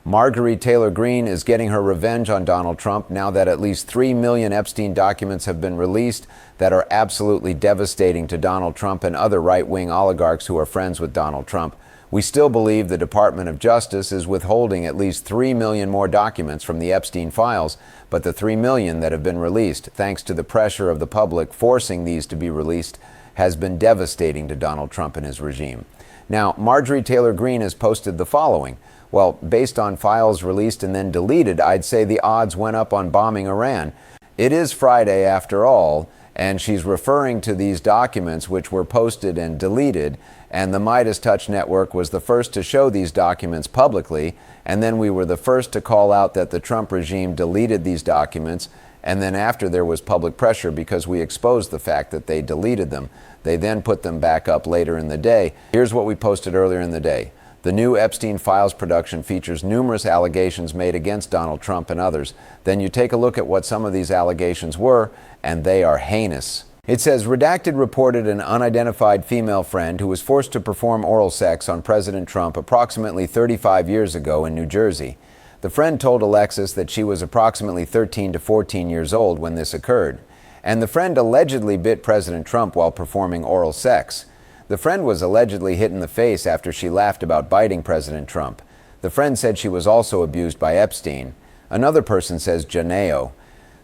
Marjorie Taylor Greene is getting her revenge on Donald Trump now that at least 3 million Epstein documents have been released that are absolutely devastating to Donald Trump and other right-wing oligarchs who are friends with Donald Trump. We still believe the Department of Justice is withholding at least 3 million more documents from the Epstein files, but the 3 million that have been released, thanks to the pressure of the public forcing these to be released, has been devastating to Donald Trump and his regime. Now, Marjorie Taylor Greene has posted the following. Well, based on files released and then deleted, I'd say the odds went up on bombing Iran. It is Friday after all, and she's referring to these documents which were posted and deleted, and the Midas Touch Network was the first to show these documents publicly, and then we were the first to call out that the Trump regime deleted these documents, and then after there was public pressure because we exposed the fact that they deleted them. They then put them back up later in the day. Here's what we posted earlier in the day. The new Epstein Files production features numerous allegations made against Donald Trump and others. Then you take a look at what some of these allegations were, and they are heinous. It says, Redacted reported an unidentified female friend who was forced to perform oral sex on President Trump approximately 35 years ago in New Jersey. The friend told Alexis that she was approximately 13 to 14 years old when this occurred. And the friend allegedly bit President Trump while performing oral sex. The friend was allegedly hit in the face after she laughed about biting President Trump. The friend said she was also abused by Epstein. Another person says Janeo.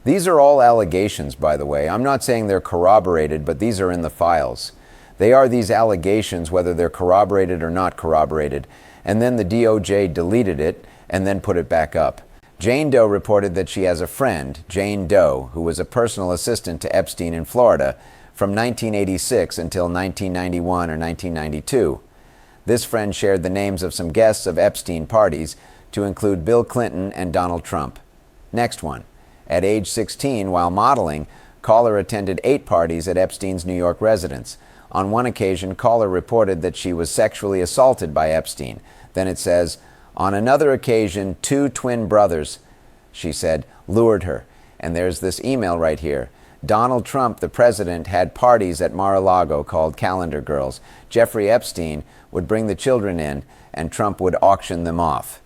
These are all allegations, by the way. I'm not saying they're corroborated, but these are in the files. They are these allegations, whether they're corroborated or not corroborated. And then the DOJ deleted it and then put it back up. Jane Doe reported that she has a friend, Jane Doe, who was a personal assistant to Epstein in Florida from 1986 until 1991 or 1992. This friend shared the names of some guests of Epstein parties, to include Bill Clinton and Donald Trump. Next one. At age 16, while modeling, caller attended 8 parties at Epstein's New York residence. On one occasion, caller reported that she was sexually assaulted by Epstein. Then it says, on another occasion, 2 twin brothers, she said, lured her. And there's this email right here. Donald Trump, the president, had parties at Mar-a-Lago called Calendar Girls. Jeffrey Epstein would bring the children in, and Trump would auction them off.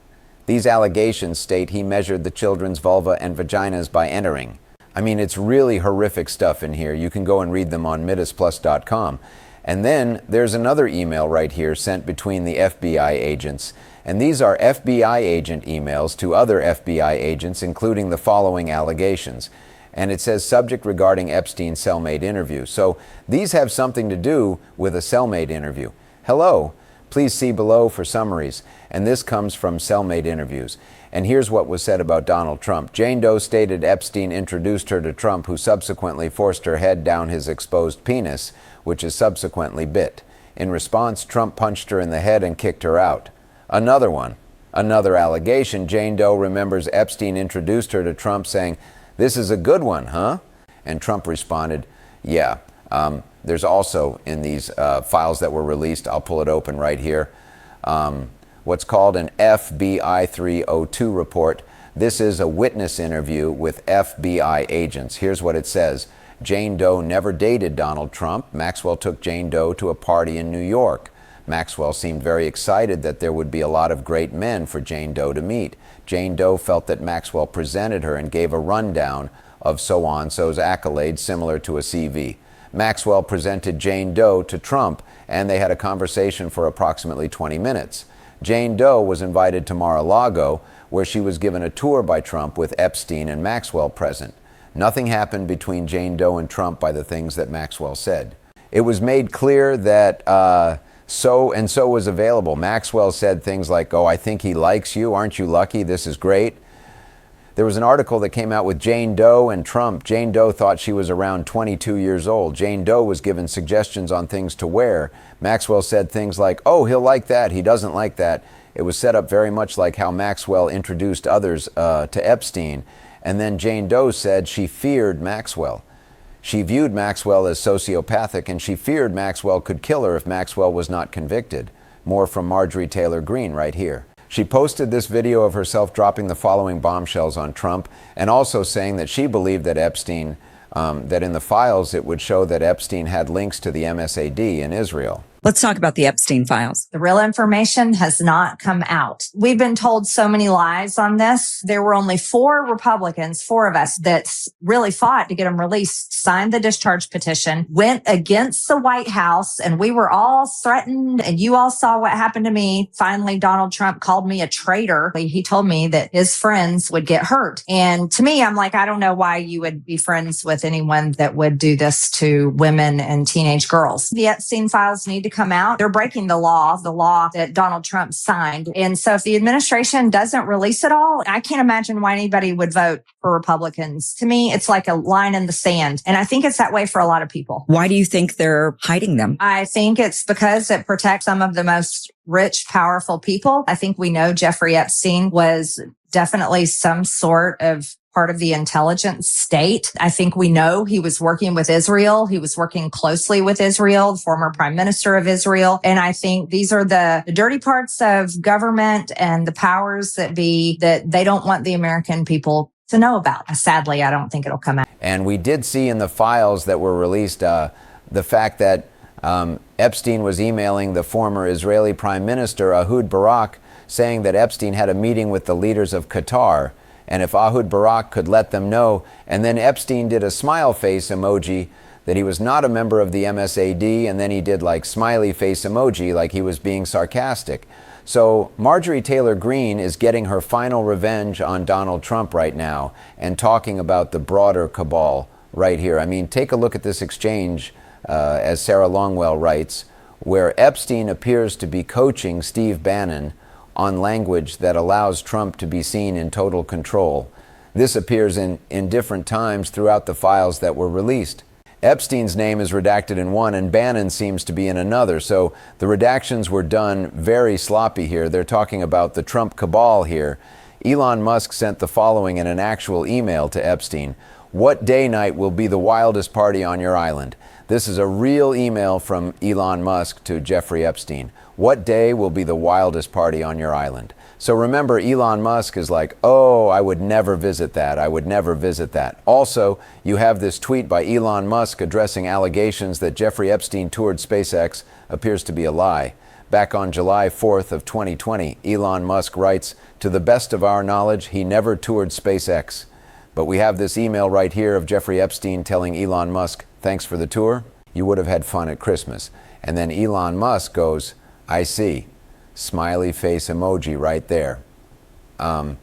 These allegations state he measured the children's vulva and vaginas by entering. I mean, it's really horrific stuff in here. You can go and read them on MidasPlus.com. And then there's another email right here sent between the FBI agents. And these are FBI agent emails to other FBI agents, including the following allegations. And it says subject regarding Epstein's cellmate interview. So these have something to do with a cellmate interview. Hello, please see below for summaries. And this comes from cellmate interviews. And here's what was said about Donald Trump. Jane Doe stated Epstein introduced her to Trump, who subsequently forced her head down his exposed penis, which is subsequently bit. In response, Trump punched her in the head and kicked her out. Another one. Another allegation. Jane Doe remembers Epstein introduced her to Trump saying, "This is a good one, huh?" And Trump responded, yeah. There's also in these files that were released, I'll pull it open right here, what's called an FBI 302 report. This is a witness interview with FBI agents. Here's what it says. Jane Doe never dated Donald Trump. Maxwell took Jane Doe to a party in New York. Maxwell seemed very excited that there would be a lot of great men for Jane Doe to meet. Jane Doe felt that Maxwell presented her and gave a rundown of so-on-so's accolades similar to a CV. Maxwell presented Jane Doe to Trump, and they had a conversation for approximately 20 minutes. Jane Doe was invited to Mar-a-Lago, where she was given a tour by Trump with Epstein and Maxwell present. Nothing happened between Jane Doe and Trump by the things that Maxwell said. It was made clear that so and so was available. Maxwell said things like, "Oh, I think he likes you. Aren't you lucky? This is great." There was an article that came out with Jane Doe and Trump. Jane Doe thought she was around 22 years old. Jane Doe was given suggestions on things to wear. Maxwell said things like, "Oh, he'll like that. He doesn't like that." It was set up very much like how Maxwell introduced others to Epstein. And then Jane Doe said she feared Maxwell. She viewed Maxwell as sociopathic, and she feared Maxwell could kill her if Maxwell was not convicted. More from Marjorie Taylor Greene right here. She posted this video of herself dropping the following bombshells on Trump, and also saying that she believed that Epstein, that in the files it would show that Epstein had links to the MSAD in Israel. Let's talk about the Epstein files. The real information has not come out. We've been told so many lies on this. There were only 4 Republicans, 4 of us, that really fought to get them released, signed the discharge petition, went against the White House, and we were all threatened. And you all saw what happened to me. Finally, Donald Trump called me a traitor. He told me that his friends would get hurt. And to me, I'm like, I don't know why you would be friends with anyone that would do this to women and teenage girls. The Epstein files need to come out. They're breaking the law that Donald Trump signed. And so if the administration doesn't release it all, I can't imagine why anybody would vote for Republicans. To me, it's like a line in the sand. And I think it's that way for a lot of people. Why do you think they're hiding them? I think it's because it protects some of the most rich, powerful people. I think we know Jeffrey Epstein was definitely some sort of part of the intelligence state. I think we know he was working with Israel. He was working closely with Israel, the former prime minister of Israel. And I think these are the dirty parts of government and the powers that be that they don't want the American people to know about. Sadly, I don't think it'll come out. And we did see in the files that were released the fact that Epstein was emailing the former Israeli Prime Minister Ehud Barak, saying that Epstein had a meeting with the leaders of Qatar, and if Ehud Barak could let them know. And then Epstein did a smile face emoji that he was not a member of the MSAD, and then he did like smiley face emoji like he was being sarcastic. So Marjorie Taylor Greene is getting her final revenge on Donald Trump right now and talking about the broader cabal right here. I mean, take a look at this exchange, as Sarah Longwell writes, where Epstein appears to be coaching Steve Bannon on language that allows Trump to be seen in total control. This appears in different times throughout the files that were released. Epstein's name is redacted in one and Bannon seems to be in another, so the redactions were done very sloppy here. They're talking about the Trump cabal here. Elon Musk sent the following in an actual email to Epstein. What day night will be the wildest party on your island? This is a real email from Elon Musk to Jeffrey Epstein. What day will be the wildest party on your island? So remember, Elon Musk is like, oh, I would never visit that. I would never visit that. Also, you have this tweet by Elon Musk addressing allegations that Jeffrey Epstein toured SpaceX appears to be a lie. Back on July 4th of 2020, Elon Musk writes, to the best of our knowledge, he never toured SpaceX. But we have this email right here of Jeffrey Epstein telling Elon Musk, thanks for the tour. You would have had fun at Christmas. And then Elon Musk goes, I see. Smiley face emoji right there. And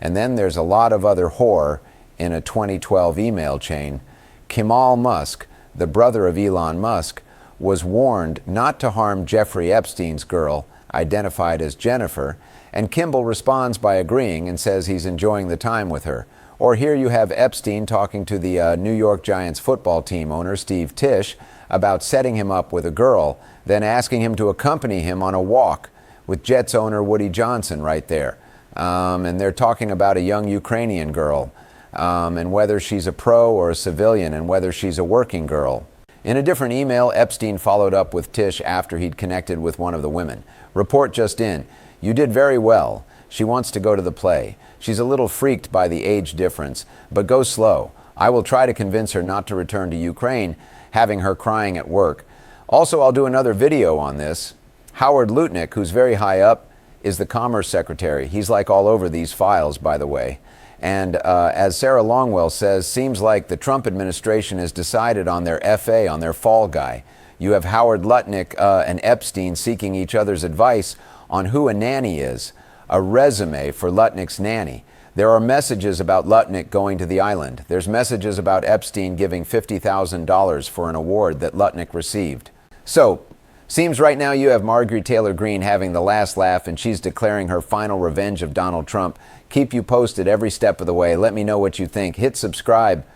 then there's a lot of other whore in a 2012 email chain. Kimal Musk, the brother of Elon Musk, was warned not to harm Jeffrey Epstein's girl, identified as Jennifer, and Kimball responds by agreeing and says he's enjoying the time with her. Or here you have Epstein talking to the New York Giants football team owner, Steve Tisch, about setting him up with a girl, then asking him to accompany him on a walk with Jets owner Woody Johnson right there. And they're talking about a young Ukrainian girl and whether she's a pro or a civilian and whether she's a working girl. In a different email, Epstein followed up with Tisch after he'd connected with one of the women. Report just in. You did very well. She wants to go to the play. She's a little freaked by the age difference, but go slow. I will try to convince her not to return to Ukraine, having her crying at work. Also, I'll do another video on this. Howard Lutnick, who's very high up, is the Commerce Secretary. He's like all over these files, by the way. And as Sarah Longwell says, seems like the Trump administration has decided on their FA, on their fall guy. You have Howard Lutnick and Epstein seeking each other's advice on who a nanny is, a resume for Lutnick's nanny. There are messages about Lutnick going to the island. There's messages about Epstein giving $50,000 for an award that Lutnick received. So, seems right now you have Marjorie Taylor Greene having the last laugh and she's declaring her final revenge of Donald Trump. Keep you posted every step of the way. Let me know what you think. Hit subscribe.